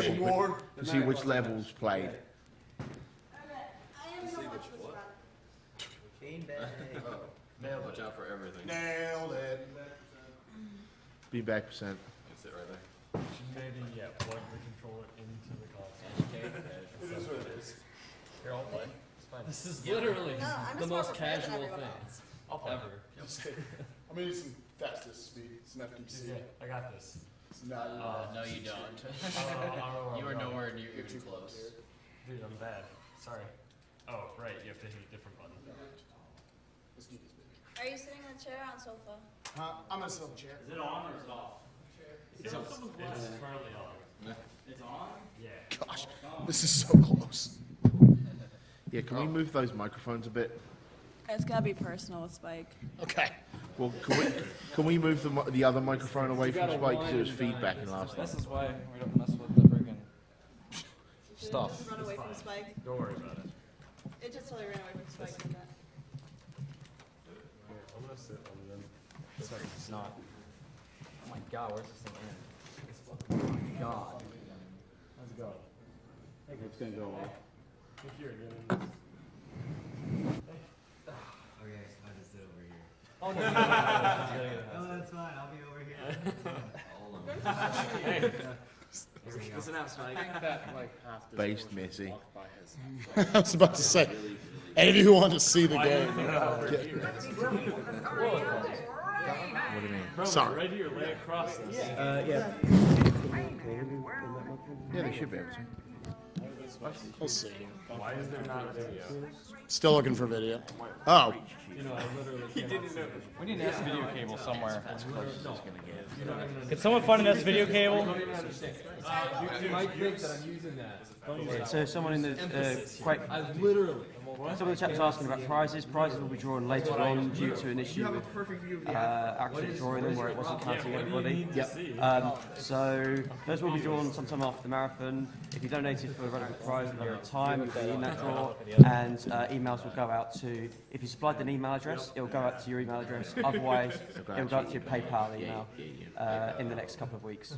level. To see which levels played. Watch out for everything. Nailed it. Feedback percent. That's it right there. Maybe, yeah, plug the controller into the console. It is what it is. Here, I'll play. It's fine. This is literally the most casual thing ever. I mean, it's some fastest speed. It's an FTC. Yeah, I got this. It's not. No, you don't. You are nowhere near even close. Dude, I'm bad. Sorry. Oh, right, you have to hit a different button. Are you sitting in a chair or on sofa? I'm gonna sit on the chair. Is it on or is it off? It's currently on. It's on? Yeah. Gosh, this is so close. Yeah, can we move those microphones a bit? It's gotta be personal with Spike. Okay. Well, can we move the other microphone away from Spike because there was feedback in last time? This is why we don't mess with the friggin' stuff. Just run away from Spike. Don't worry about it. It just totally ran away from Spike. Did that. Here, I'm gonna sit on them. Sorry, it's not. Oh my god, where's this thing in? Oh my god. How's it going? It's gonna go off. Look here, dude. Okay, I'll just sit over here. Oh, no. No, that's fine. I'll be over here. Listen up, Spike. Based Missy. I was about to say, any of you who want to see the game? What do you mean? Sorry. Right here, lay across this. Yeah. Yeah, they should be able to. We'll see. Why is there not a video? Still looking for video. Oh, You know, I literally cannot see it. We need an S video cable somewhere. Can someone find an S video cable? Mike thinks that I'm using that. So someone in the quite. Some of the chaps asking about prizes. Prizes will be drawn later on due to an issue with actually drawing them where it wasn't counting everybody. So those will be drawn sometime after the marathon. If you donated for a relevant prize another time, you'll be in that draw, and emails will go out to. If you supplied an email address, it will go out to your email address. Otherwise, it will go out to your PayPal email in the next couple of weeks.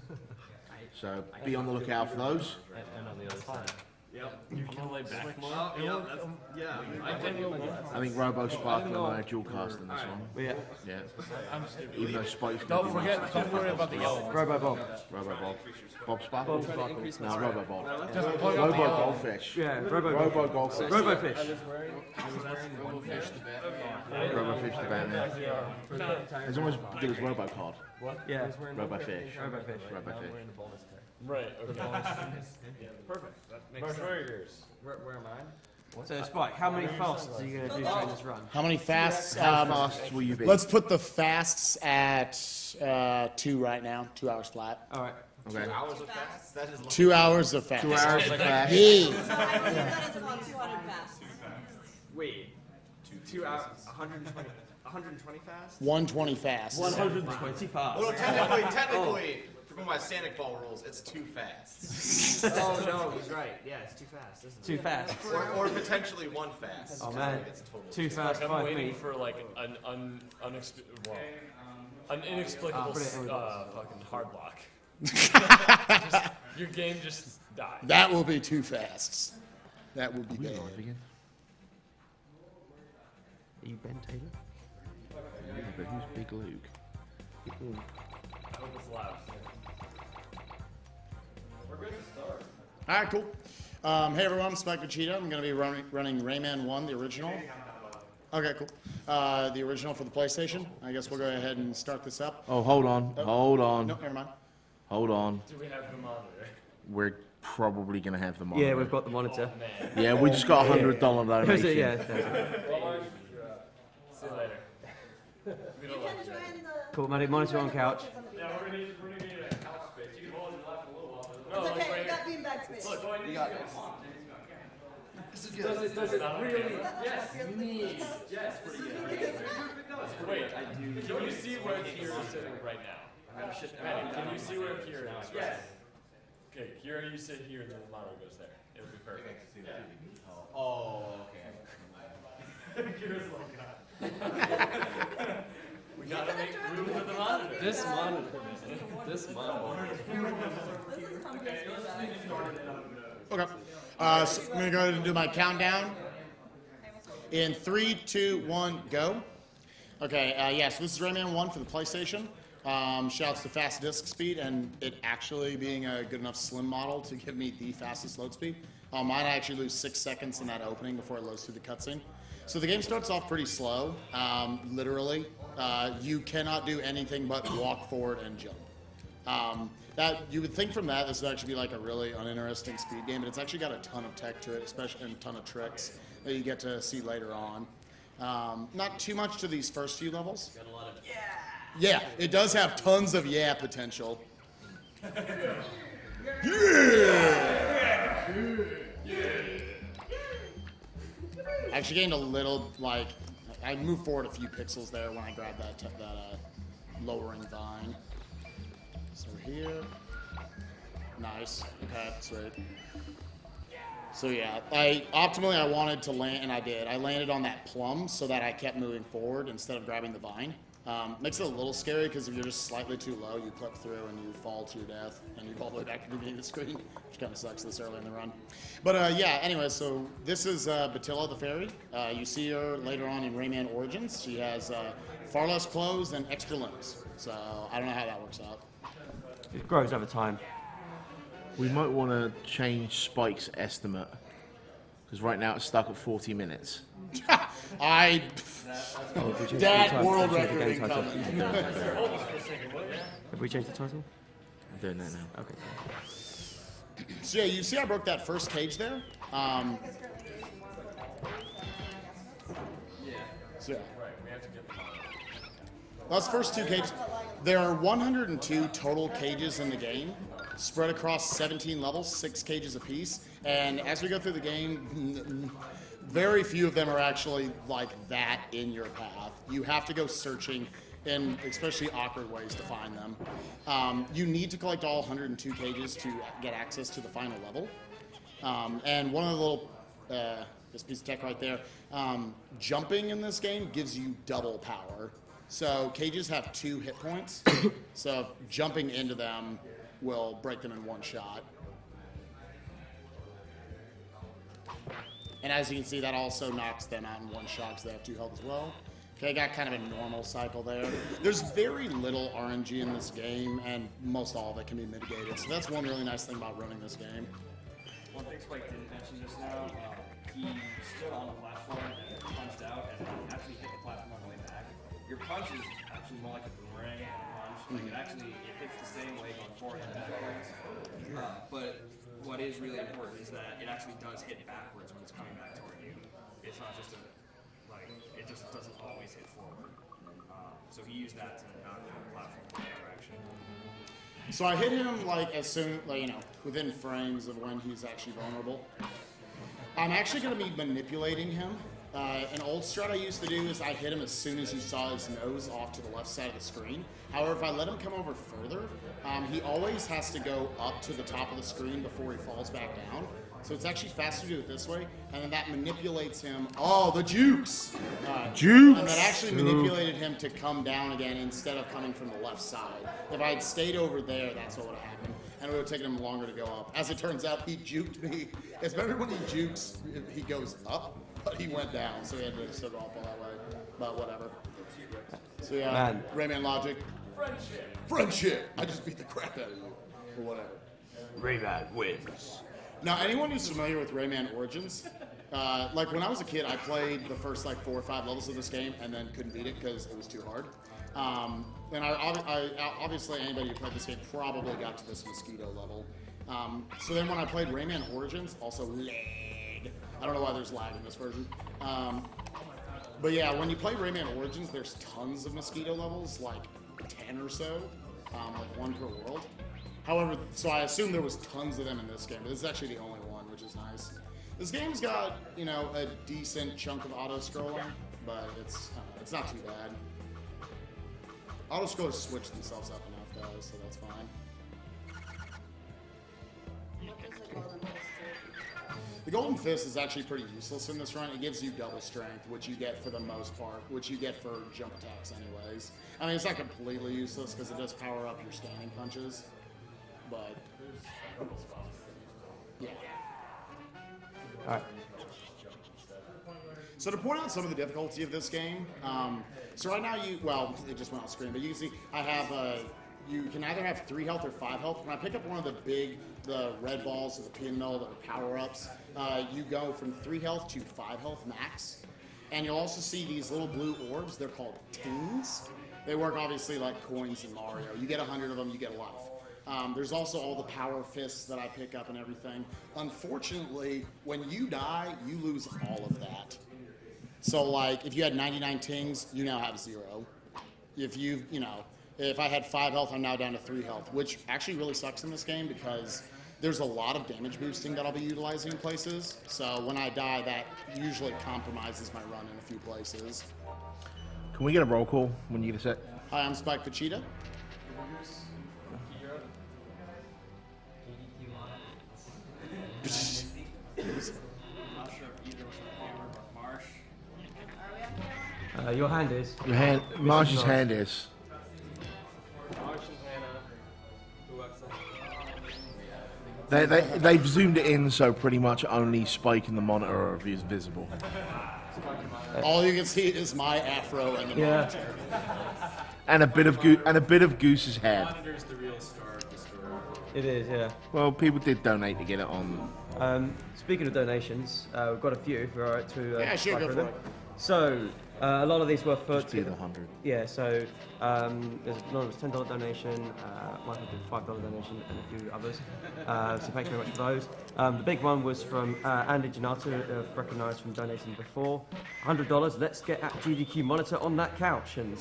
So be on the lookout for those. And on the other side. You can lay back more. I think Robo Sparkle and I are dual casting this one. Yeah. Yeah. Even though Spike's Don't forget, don't worry about the yellow. Robo Bob. Robo Bob. Bob Sparkle? Bob Sparkle. No, Robo Bob. Just plug out Robo the yellow. Goldfish. Yeah, Robo Robo Goldfish. Robo Fish. Robo Fish the Batman. It's almost as good as Robo Cod. Yeah. Robo Fish. Robo Fish. Robo Fish. Right, okay. Perfect. That makes sense. Where am I? So Spike, how many fasts are you going to do during this run? how many fasts? How fast will you be? Let's put the fasts at 2 right now. 2 hours flat. All right. Okay. 2 hours of fast. 2 hours of fast. Hey. So I believe that is about 200 fasts. Wait. 2 hours, 120, 120 fast? 120 fast. 120 fasts. Well, technically, for my Sanic Ball rules, it's too fast. Oh, no, he's right. Yeah, it's too fast, isn't it? Too fast. or potentially one fast. Oh man. Too fast, I'm 5 waiting feet. for like an inexplicable fucking hard block. Your game just died. That will be 2 fasts. That would be We bad. live again. Are you Ben Taylor? Yeah, but who's Big Luke? I hope it's loud. All right, cool. Hey everyone, I'm Spike Cheetah. I'm going to be running Rayman 1, the original. Okay, cool. The original for the PlayStation. I guess we'll go ahead and start this up. Oh, hold on. Hold on. No, never mind. Hold on. Do we have the monitor? We're probably going to have the monitor. Yeah, we've got the monitor. Yeah, we just got a $100 donation. Yeah. See you later. You can join the. Cool, monitor on couch. Yeah, we're gonna need a couch space. You can hold it left a little while. It's okay, you got beanbag space. You got this. Does it really? Yes. Yes. Wait, can you see where Kira is sitting right now? Manny, can you see where Kira is? Yes. Okay, Kira, you sit here and then the monitor goes there. It'll be perfect. Oh, okay. Kira's like that. We gotta make room for the monitor. This monitor. This monitor. This is comfy as well. Okay. So I'm gonna go ahead and do my countdown. In 3, 2, 1, go. Okay. So this is Rayman 1 for the PlayStation. Shouts to fast disk speed and it actually being a good enough slim model to give me the fastest load speed. Mine I actually lose 6 seconds in that opening before it loads through the cutscene. So the game starts off pretty slow, literally. You cannot do anything but walk forward and jump. That you would think from that this would actually be like a really uninteresting speed game, but it's actually got a ton of tech to it, especially and a ton of tricks that you get to see later on. Not too much to these first few levels. Got a lot of Yeah, it does have tons of potential. I actually gained a little, like, I moved forward a few pixels there when I grabbed that lowering vine. So here, nice, okay, sweet. So yeah, optimally I wanted to land, and I did. I landed on that plum so that I kept moving forward instead of grabbing the vine. Makes it a little scary because if you're just slightly too low, you clip through and you fall to your death, and you fall all the way back to the beginning of the screen, which kind of sucks this early in the run. But yeah, anyway, so this is Batilla the fairy. You see her later on in Rayman Origins. She has far less clothes and extra limbs. So I don't know how that works out. It grows over time. We might want to change Spike's estimate because right now it's stuck at 40 minutes. Oh, if we change That the title, world if we change the record game title. incoming. Have we changed the title? I'm doing that now. Okay. So yeah, you see I broke that first cage there? So yeah. Those first 2 cages, there are 102 total cages in the game, spread across 17 levels, 6 cages apiece. And as we go through the game, very few of them are actually like that in your path. You have to go searching in especially awkward ways to find them. You need to collect all 102 cages to get access to the final level. And one of the little, this piece of tech right there, jumping in this game gives you double power. So cages have 2 hit points, so jumping into them will break them in one shot. And as you can see, that also knocks them out in one shot because they have 2 health as well. Okay, got kind of a normal cycle there. There's very little RNG in this game, and most all of it can be mitigated. So that's one really nice thing about running this game. One thing Spike didn't mention just now, he stood on a platform and punched out and actually hit the platform on the way back. Your punch is actually more like a boomerang than a punch. Like it hits the same way going forward and backwards. But what is really important is that it actually does hit backwards when it's coming back toward you. It's not just it just doesn't always hit forward. So he used that to knock the platform in that direction. So I hit him like as soon, within frames of when he's actually vulnerable. I'm actually going to be manipulating him. An old strat I used to do is I hit him as soon as you saw his nose off to the left side of the screen. However, if I let him come over further, he always has to go up to the top of the screen before he falls back down. So it's actually faster to do it this way, and then that manipulates him. Oh, the jukes! Jukes! And that actually manipulated him to come down again instead of coming from the left side. If I had stayed over there, that's what would have happened, and it would have taken him longer to go up. As it turns out, he juked me. It's better when he jukes, he goes up, but he went down, so he had to start off all that way. But whatever. So yeah, Man. Rayman logic. Friendship! I just beat the crap out of you. Or whatever. Rayman wins. Now, anyone who's familiar with Rayman Origins, like when I was a kid, I played the first 4 or 5 levels of this game and then couldn't beat it because it was too hard. And I obviously anybody who played this game probably got to this mosquito level. So then when I played Rayman Origins, also lag. I don't know why there's lag in this version. But yeah, when you play Rayman Origins, there's tons of mosquito levels, like 10 or so, like 1 per world. However, so I assume there was tons of them in this game, but this is actually the only one, which is nice. This game's got, a decent chunk of auto-scrolling, but it's not too bad. Auto-scrollers switch themselves up enough, though, so that's fine. The Golden Fist is actually pretty useless in this run. It gives you double strength, which you get for the most part, which you get for jump attacks anyways. I mean, it's not completely useless because it does power up your standing punches, but yeah. All right. So to point out some of the difficulty of this game, so right now it just went on screen, but you can see I have you can either have 3 health or 5 health. When I pick up one of the red balls or the pinnacle that are power-ups, you go from 3 health to 5 health max. And you'll also see these little blue orbs. They're called tings. They work obviously like coins in Mario. You get 100 of them, you get a life. There's also all the power fists that I pick up and everything. Unfortunately, when you die, you lose all of that. So like, if you had 99 tings, you now have 0. If I had 5 health, I'm now down to 3 health, which actually really sucks in this game because there's a lot of damage boosting that I'll be utilizing in places. So when I die, that usually compromises my run in a few places. Can we get a roll call when you get a set? Hi, I'm Spike Pachita. Your hand is. Your hand, Marsh's hand is. They've zoomed it in so pretty much only Spike and the monitor are visible. All you can see is my afro and the monitor. And a bit of Goose's head. Monitor's the real star of the story. It is, yeah. Well, people did donate to get it on. Speaking of donations, we've got a few. If you're all right to Yeah, sure, go for it. So, a lot of these were for... Just do the 100. Yeah, so there's an anonymous $10 donation, Michael did a $5 donation, and a few others. So thank you very much for those. The big one was from Andy Gennaro, who I've recognised from donating before. $100, let's get at GDQ Monitor on that couch. And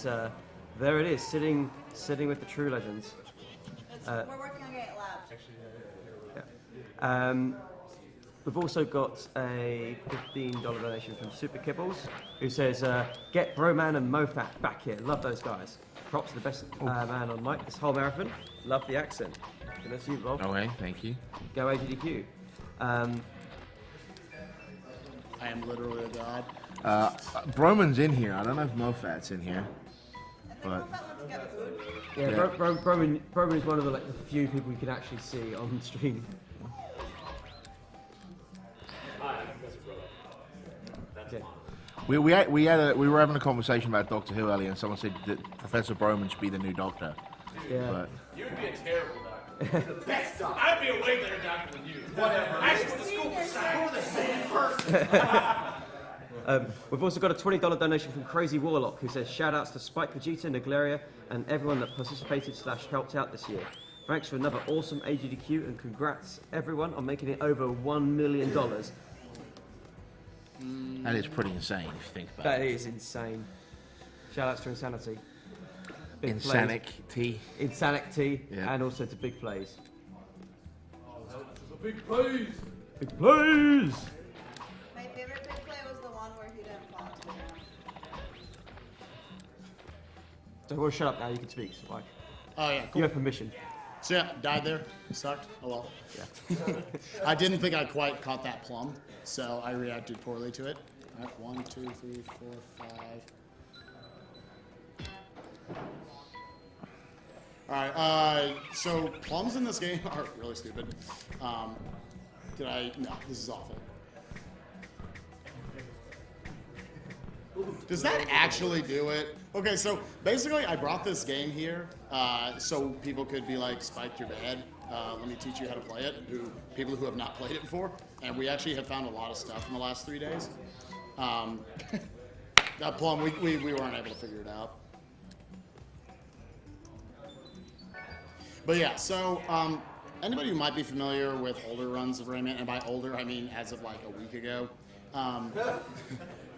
there it is, sitting with the true legends. We're working on getting it labs. We've also got a $15 donation from Super Kibbles, who says, get Broman and Mofat back here. Love those guys. Props to the best man on mic this whole marathon. Love the accent. So that's you, Rob. Okay, thank you. Go AGDQ. I am literally a god. Broman's in here. I don't know if Mofat's in here. But Yeah, Broman is one of the few people you can actually see on stream. we were having a conversation about Doctor Who earlier, and someone said that Professor Broman should be the new Doctor. Yeah. But You would be a terrible doctor. The best doctor. I'd be a way better doctor than you. Whatever. Actually, the school for science. We're the same person. We've also got a $20 donation from Crazy Warlock, who says, shout-outs to Spike, Vegeta, Naglaria, and everyone that participated / helped out this year. Thanks for another awesome AGDQ, and congrats everyone on making it over $1 million. that is pretty insane if you think about That it. is insane. Shout-outs to Insanity. Big Insanity. Insanity, Yeah. and also to Big Plays. Big plays. Big Plays! My favorite big play was the one where he didn't fall into the ground. So we'll shut up now, you can speak, Spike. Oh yeah, You cool. have permission. So yeah, died there. Sucked. Oh well. Yeah. I didn't think I quite caught that plum, so I reacted poorly to it. All right, 1, 2, 3, 4, 5. All right. So plums in this game are really stupid. No, this is awful. Does that actually do it? Okay, so basically I brought this game here so people could be like, Spike, you're bad. Let me teach you how to play it. People who have not played it before. And we actually have found a lot of stuff in the last 3 days. That plum, we weren't able to figure it out. But yeah, so anybody who might be familiar with older runs of Rayman, and by older I mean as of like a week ago,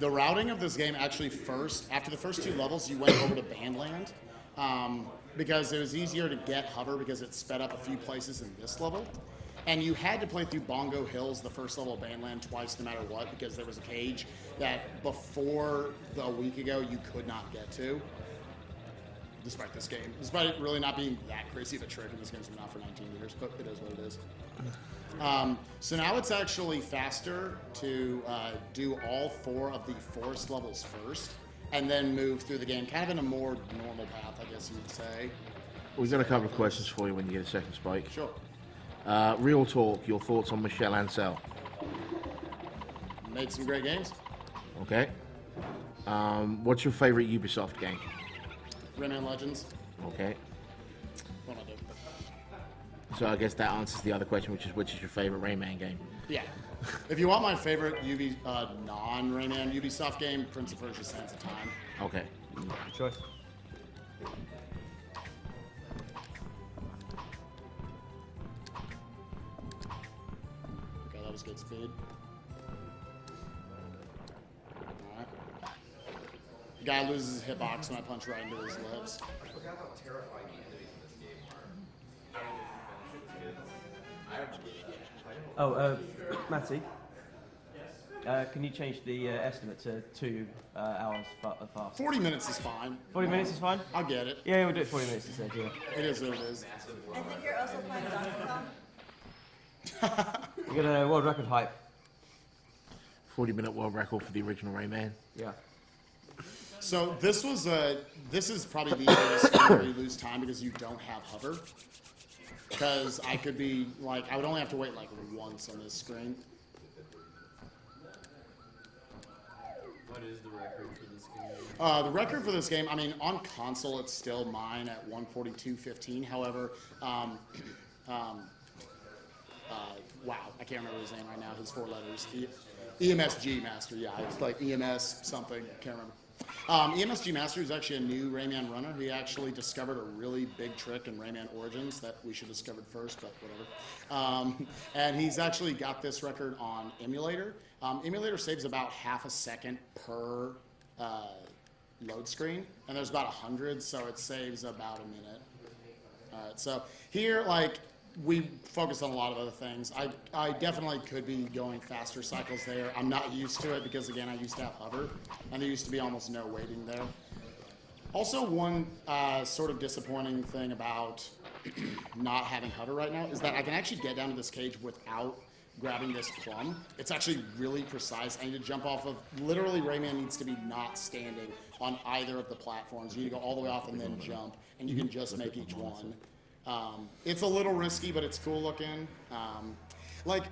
the routing of this game actually after the first 2 levels, you went over to Bandland because it was easier to get hover because it sped up a few places in this level. And you had to play through Bongo Hills, the first level of Bandland, twice no matter what because there was a cage that before a week ago you could not get to. despite this game. Despite it really not being that crazy of a trick, and this game's been out for 19 years, but it is what it is. So now it's actually faster to do all 4 of the forest levels first, and then move through the game, kind of in a more normal path, I guess you would say. We've got a couple of questions for you when you get a second, Spike. Sure. Real talk, your thoughts on Michel Ancel? Made some great games. Okay. What's your favorite Ubisoft game? Rayman Legends. Okay. What am I doing? So I guess that answers the other question, which is your favorite Rayman game? Yeah. If you want my favorite non-Rayman Ubisoft game, Prince of Persia: Sands of Time. Okay. Good choice. Okay, that was good speed. Alright. The guy loses his hitbox when I punch right into his lips. I forgot how terrifying the enemies in this game are. Oh, Matty. Can you change the estimate to 2 hours fast? 40 minutes is fine. 40 minutes is fine? I'll get it. Yeah, we'll do it 40 minutes instead, yeah. It is what it is. I think you're also playing Donkey Kong. We got a world record hype. 40-minute world record for the original Rayman. Yeah. So this is probably the easiest game where you lose time because you don't have hover. Because I could be like, I would only have to wait like once on this screen. What is the record for this game? The record for this game, I mean, on console it's still mine at 142.15. However, wow, I can't remember his name right now. His 4 letters. EMSG Master, yeah, it's like EMS something. Can't remember. EMSG Master is actually a new Rayman runner. He actually discovered a really big trick in Rayman Origins that we should have discovered first, but whatever. And he's actually got this record on emulator. Emulator saves about half a second per load screen, and there's about 100, so it saves about a minute. All right, so here, like, we focus on a lot of other things. I definitely could be going faster cycles there. I'm not used to it because, again, I used to have hover, and there used to be almost no waiting there. Also, one sort of disappointing thing about not having hover right now is that I can actually get down to this cage without grabbing this plum. It's actually really precise. I need to jump off of, literally Rayman needs to be not standing on either of the platforms. You need to go all the way off and then jump, and you can just make each one. It's a little risky, but it's cool looking. Like,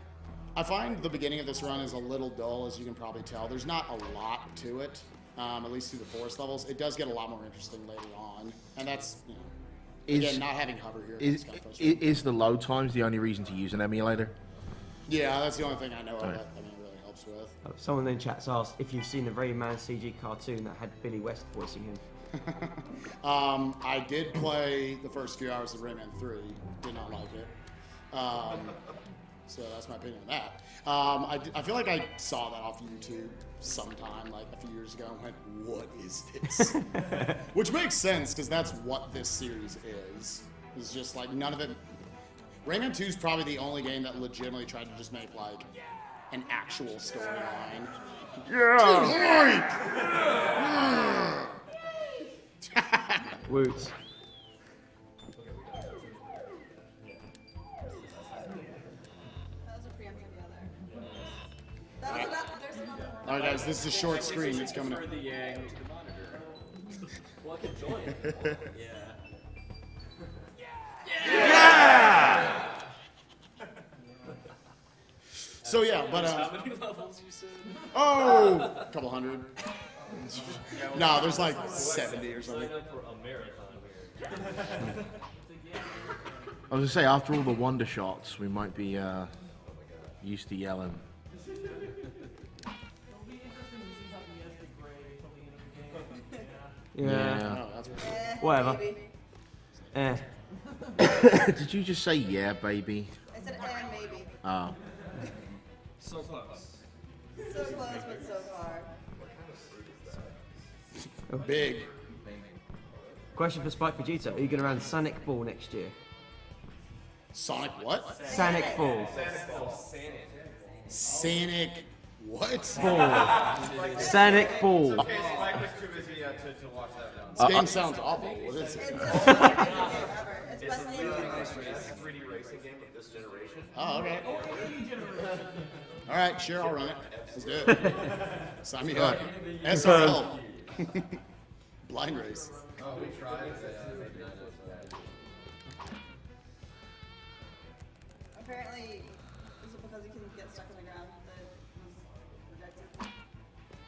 I find the beginning of this run is a little dull, as you can probably tell. There's not a lot to it, at least through the forest levels. It does get a lot more interesting later on, and that's, you know, again, not having hover here. Is the load times the only reason to use an emulator? Yeah, that's the only thing I know of that it really helps with. Someone in chat's asked if you've seen the Rayman CG cartoon that had Billy West voicing him. I did play the first few hours of Rayman 3. Did not like it. So that's my opinion on that. I feel like I saw that off YouTube sometime, like a few years ago, and went, what is this? Which makes sense, because that's what this series is. It's just like none of it. Rayman 2 is probably the only game that legitimately tried to just make like an actual storyline. Yeah! Woots. That was a preemptive the other. That was another, there's another one. All right, guys, this is a short screen. It's coming up. For the Yang to the monitor. Well, I can join. Yeah. So yeah, but How many levels you said? oh, a couple hundred. No, there's like 70 or something. Sign up for a marathon here. I was gonna say, after all the wonder shots, we might be used to yelling. Yeah. Oh, that's Whatever. Maybe. Eh. Did you just say yeah, baby? I said maybe. Oh. So close. So close, but so far. big. Question for Spike Vegeta. Are you going to run Sonic Ball next year? Sonic what? Sonic Ball. Sonic What? Sonic Ball. Okay, Spike was too busy to watch that now. This game sounds awful. What is It's it? the most favorite game ever. It's best name. Most 3D racing game of this generation. Oh, okay. All right, sure, I'll run it. Let's do it. Sign me up. SRL. Blind race. Oh, we tried. Apparently, is it because you can get stuck in the ground that was rejected?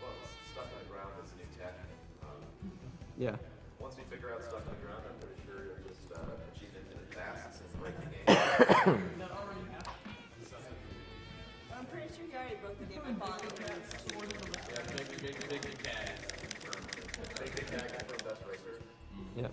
Well, stuck in the ground is new tech. Yeah. Once we figure out stuck in the ground, I'm pretty sure you'll just achieve infinite fast and break the game. I'm pretty sure you already broke the game by falling into it. Big cat. Big tech from Best Racer. Yeah.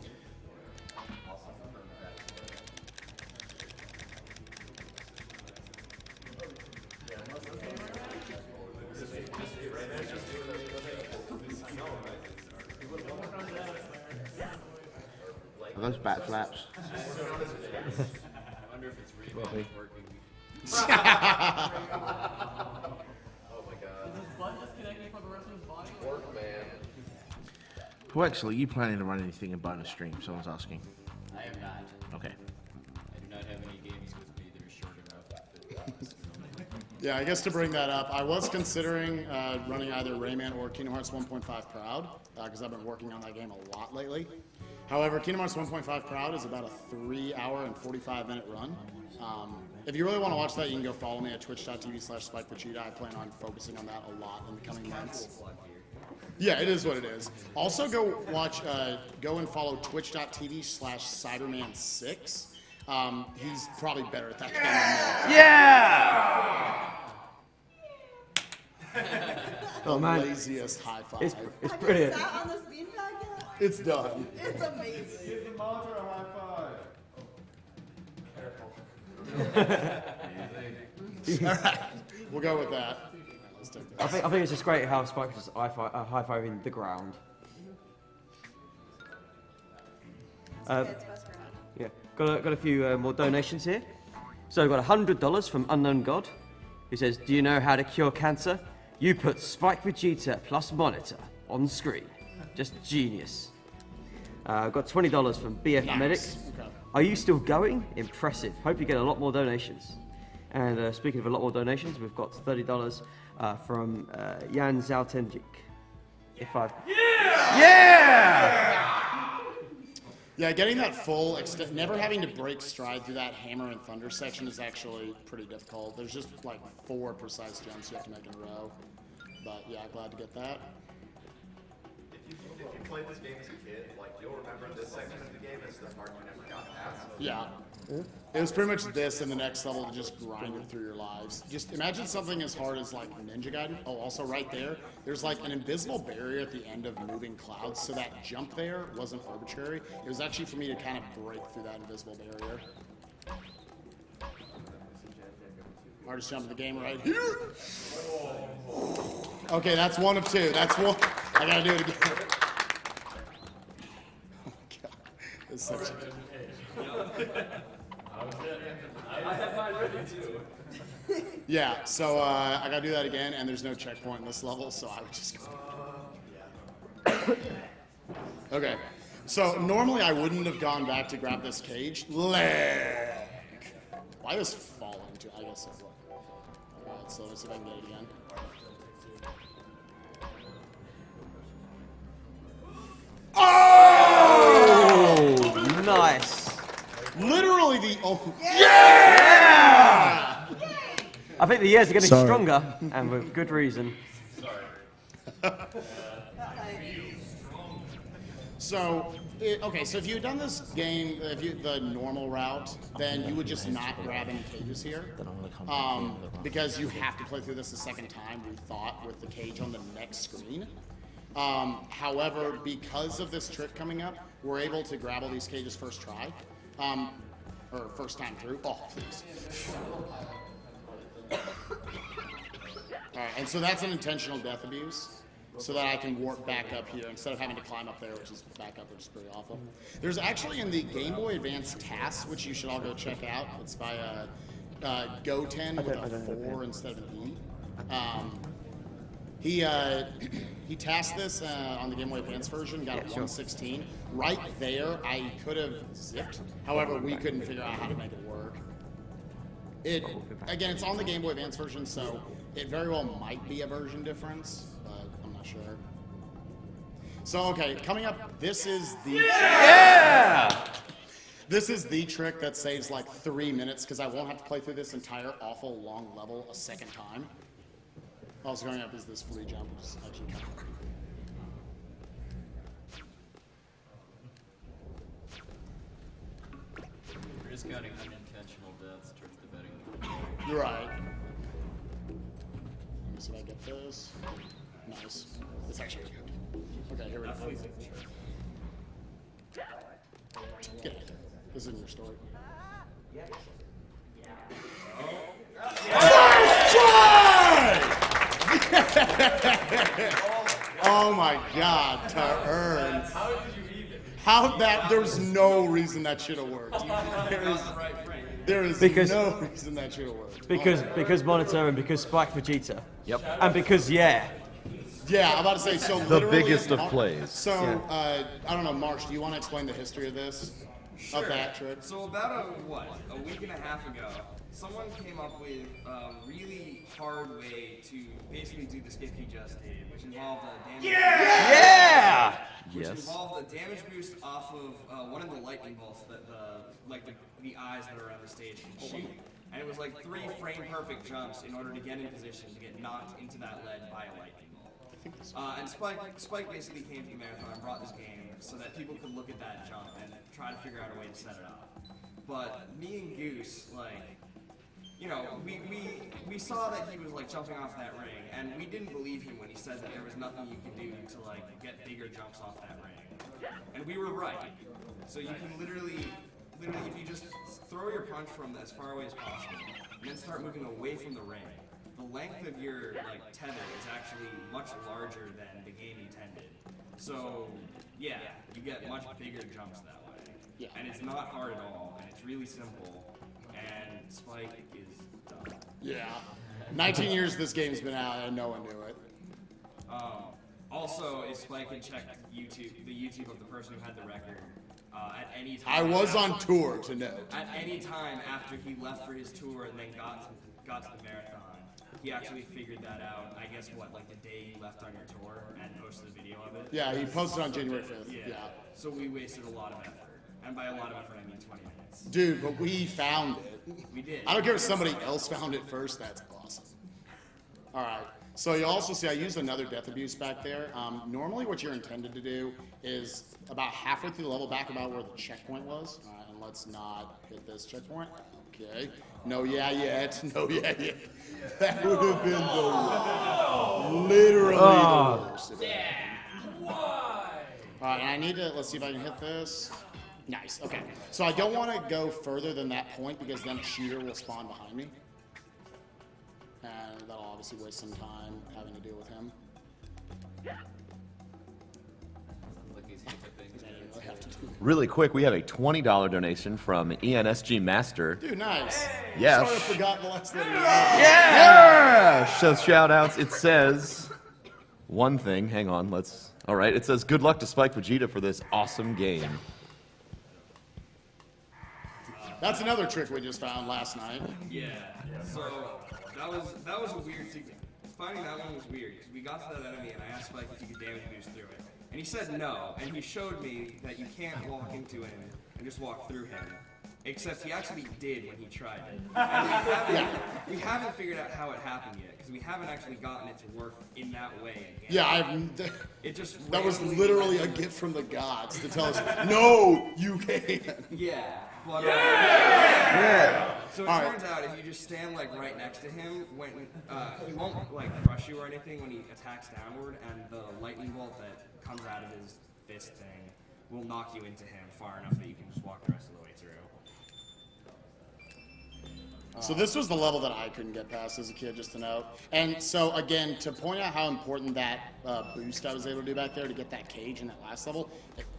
Are those bat flaps? I wonder if it's really Probably. working. Oh my god. Work, man. Wexel, are you planning to run anything in bonus stream? Someone's asking. I am not. Okay. I do not have any games with me that are short enough to fit. Yeah, I guess to bring that up, I was considering running either Rayman or Kingdom Hearts 1.5 Proud, because I've been working on that game a lot lately. However, Kingdom Hearts 1.5 Proud is about a 3-hour and 45-minute run. If you really want to watch that, you can go follow me at twitch.tv/SpikeVegeta. I plan on focusing on that a lot in the coming months. Yeah, it is what it is. Also, go and follow twitch.tv/Cyberman6. He's probably better at that game than me. Yeah! The man. laziest high five. It's Have you brilliant. sat on this beanbag yet? It's done. It's amazing. Give the monitor a high five. All right, we'll go with that. All right, let's take I this. think it's just great how Spike is high-fiving the ground. It's best friend. Yeah, got a few more donations here. So we've got $100 from Unknown God, who says, "Do you know how to cure cancer? You put Spike Vegeta plus monitor on screen. Just genius." I've got $20 from BF Medic. Okay. Are you still going? Impressive. Hope you get a lot more donations. And speaking of a lot more donations, we've got $30 from Jan Zaltenjik. If I've Yeah, getting that full extent, never having to break stride through that hammer and thunder section is actually pretty difficult. There's just like 4 precise jumps you have to make in a row. But yeah, glad to get that. If you played this game as a kid, like you'll remember this section of the game as the part you never got past. Yeah. It was pretty much this and the next level to just grind it through your lives. Just imagine something as hard as like Ninja Gaiden. Oh, also right there, there's like an invisible barrier at the end of moving clouds, so that jump there wasn't arbitrary. It was actually for me to kind of break through that invisible barrier. Hardest jump in the game right here. Okay, that's one of 2. That's one. I gotta do it again. Oh my god. This is such a... I have mine ready too. Yeah, so I gotta do that again, and there's no checkpoint in this level, so I would just go. Okay, so normally I wouldn't have gone back to grab this cage. Leg! Why is falling to? I guess it's like. Alright, so let's see if I can get it again. Oh, nice. Literally the only. I think the years are getting stronger, and with good reason. So, okay, so if you had done this game, the normal route, then you would just not grab any cages here. Because you have to play through this a second time, we thought, with the cage on the next screen. However, because of this trick coming up, we're able to grab all these cages first try. Or first time through. Oh, please. Alright, and so that's an intentional death abuse. So that I can warp back up here instead of having to climb up there, which is back up, which is pretty awful. There's actually in the Game Boy Advance TAS, which you should all go check out. It's by Goten with a 4 instead of an E. He tasked this on the Game Boy Advance version, got it 116. Right there, I could have zipped. However, we couldn't figure out how to make it work. Again, it's on the Game Boy Advance version, so it very well might be a version difference, but I'm not sure. So, okay, coming up, this is the... Yeah! This is the trick that saves like 3 minutes, because I won't have to play through this entire awful long level a second time. Also going up is this flea jump, which is actually kind of... We're just counting unintentional deaths towards the betting. You're right. Let me see if I get this. Nice. It's actually good. Okay, here we go. Get out here. This isn't your story. Oh my God, to earn. How did you even? How that, there's no reason that should have worked. There is no reason that should have worked. Because Monitor and because Spike Vegeta. Yep. And because Yeah, I'm about to say, so The literally... biggest of plays. So, I don't know, Marsh, do you want to explain the history of this? Of that trick? So about a week and a half ago, someone came up with a really hard way to basically do the skip he just did, which involved a damage which involved a damage boost off of one of the lightning bolts that the eyes that are around the stage can shoot. And it was like 3 frame perfect jumps in order to get in position to get knocked into that lead by a lightning bolt. And Spike basically came to the marathon and brought this game so that people could look at that jump and try to figure out a way to set it up. But me and Goose, we saw that he was jumping off that ring, and we didn't believe him when he said that there was nothing you could do to get bigger jumps off that ring. And we were right. So you can literally if you just throw your punch from as far away as possible, and then start moving away from the ring, the length of your tether is actually much larger than the game intended. So yeah, you get much bigger jumps that way. Yeah. And it's not hard at all, and it's really simple, and Spike is dumb. Yeah. 19 years this game's been out and no one knew it. Also, if Spike can check the YouTube of the person who had the record, at any time. I was on tour to know. At any time after he left for his tour and then got to the marathon, he actually figured that out. I guess the day you left on your tour and posted a video of it. Yeah, he posted on January 5th. Yeah. So we wasted a lot of effort. And by a lot of effort, I mean 20 minutes. Dude, but we found it. We did. I don't care if somebody else found it first. That's awesome. All right. So you also see I used another death abuse back there. Normally what you're intended to do is about halfway through the level, back about where the checkpoint was. All right, and let's not hit this checkpoint. Okay. No, yeah, yet. No, yeah, yet. That would have been literally the worst. Why? All right, and I need to, let's see if I can hit this. Nice, okay. So I don't want to go further than that point because then a shooter will spawn behind me. And that'll obviously waste some time having to deal with him. Look, he's I have to do it. Really quick, we have a $20 donation from ENSG Master. Dude, nice. Yeah. Sorry I forgot the last letter. Yeah! So shout outs, it says one thing, hang on, all right, it says good luck to Spike Vegeta for this awesome game. That's another trick we just found last night. Yeah. So that was a weird thing. Finding that one was weird because we got to that enemy and I asked Spike if he could damage boost through it, and he said no. And he showed me that you can't walk into him and just walk through him. Except he actually did when he tried it. And we haven't figured out how it happened yet because we haven't actually gotten it to work in that way again. Yeah, It just that was literally a gift from the gods to tell us, no, you can't. Yeah. But, So it turns out if you just stand right next to him, when he won't crush you or anything when he attacks downward, and the lightning bolt that comes out of his fist thing will knock you into him far enough that you can just walk the rest of the way through. So this was the level that I couldn't get past as a kid, just to note. And so again, to point out how important that boost I was able to do back there to get that cage in that last level,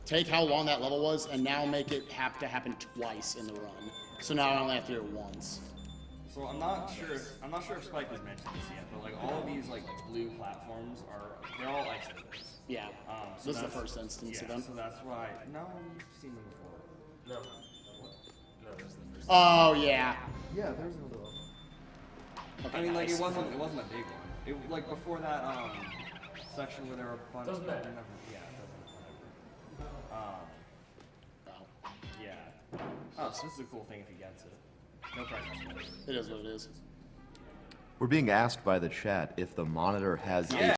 take how long that level was and now make it have to happen twice in the run. So now I only have to do it once. So I'm not sure if Spike has mentioned this yet, but like all of these like blue platforms they're all isolates. Yeah. So This is the that's- first instance yeah, of them. So that's why. No, you've seen them before. No. No, this is the first. Oh yeah. Yeah, there's another one. Okay, I mean, like nice. it wasn't a big one. It like before that section where there were a bunch. Doesn't matter. Yeah, it doesn't matter. Oh, Yeah. Oh, so this is a cool thing if he gets it. No pressure. it is what it is. We're being asked by the chat if the monitor has a